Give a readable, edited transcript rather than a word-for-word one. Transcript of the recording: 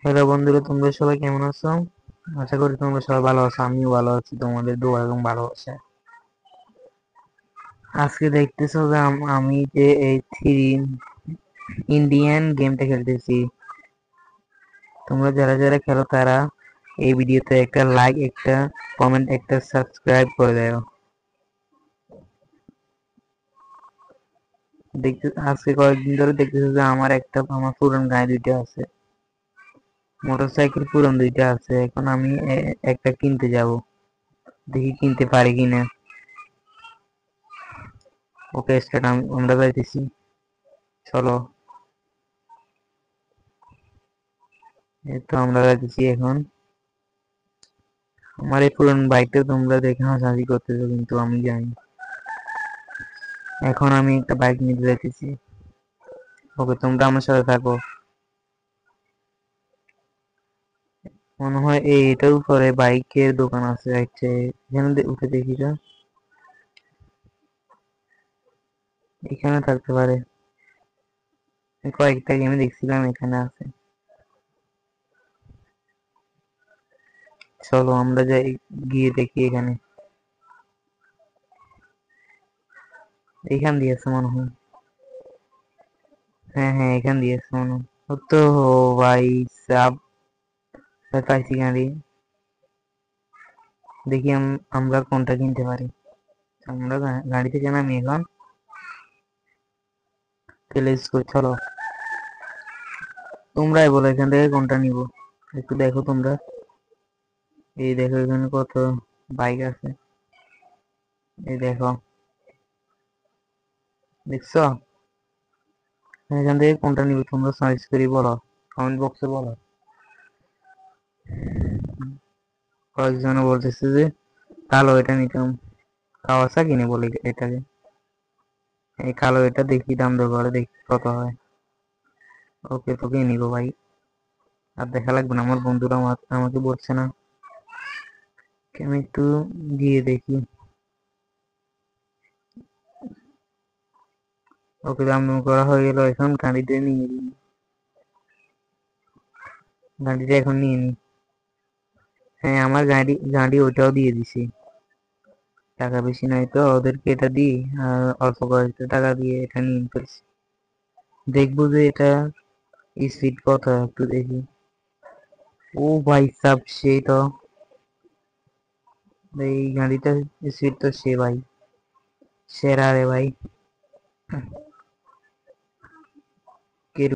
Hello বন্ধুরা, তোমরা সবাই কেমন আছো? আশা করি তোমরা সবাই ভালো আছো। আমিও ভালো আছি, তোমাদের দোয়া এবং ভালোবাসা। আজকে দেখতেছো যে আমি যে এই থ্রি ইন্ডিয়ান গেমটা খেলতেছি। তোমরা যারা যারা খেলো তারা এই ভিডিওতে একটা লাইক, একটা কমেন্ট, একটা সাবস্ক্রাইব করে দাও। দেখতে আজকে কয়েকদিন ধরে দেখতেছো যে আমার পুরান গাড়ি দুইটা আছে, মোটরসাইকেল পুরান দুইটা আছে। এখন আমি একটা কিনতে যাব, দেখি কিনতে পারি কিনা। ওকে স্টার্ট, আমরা যাইতেছি, চলো। এই তো আমরা যাইতেছি এখন। আমার এই পুরান বাইকটা তোমরা দেখে হাসাহাসি করতেছো, কিন্তু আমি জানি এখন আমি একটা বাইক নিতে যাইতেছি। ওকে, তোমরা আমার সাথে থাকো। মনে হয় এটার উপরে বাইকের দোকান আছে, একটা এখানে উঠে দেখি তো, এখানে থাকতে পারে। কয়েকটা গেমে দেখছিলাম এখানে আছে। চলো আমরা যাই, গিয়ে দেখি এখানে। এখান দিয়েছে মনে হয়। হ্যাঁ হ্যাঁ, এখান দিয়েছে মনে হয়। ও তো ভাই সাব, পাইছি গাড়ি। দেখি আমরা কোনটা কিনতে পারি। আমরা গাড়ি থেকে নামি এখন, তাহলে চলো। তোমরাই বলো এখান থেকে কোনটা নিব, একটু দেখো তোমরা। এই দেখো এখানে কত বাইক আছে, এই দেখো, দেখছো? এখান থেকে কোনটা নিব তোমরা সার্চ করে বলো, কমেন্ট বক্সে বলো। কয়েকজন বলতেছে যে কালো এটা নিতাম, কাওয়াসাকি কিনে বলে এটাকে। এই কালো এটা দেখি, দাম দর করে দেখি কত হয়। ওকে, তোকে নিব ভাই, আর দেখা লাগবে না। আমার বন্ধুরা আমাকে বলছে না, আমি একটু গিয়ে দেখি। ওকে, দাম দর করা হয়ে গেল। এখন গাড়িতে নিয়ে নিই, গাড়িটা এখন নিয়ে নিই। হ্যাঁ, আমার গাড়ি গাড়ি ওটাও দিয়ে দিছি। টাকা বেশি নাই তো ওদেরকে এটা দিই, আর অল্প কয়েকটা টাকা দিয়ে এটা নিয়ে ফেলছি। দেখবো যে এটা স্পিড কত, একটু দেখি। ও ভাই সাব, সেই তো এই গাড়িটা স্পিড তো সে ভাই, সেরা রে ভাই।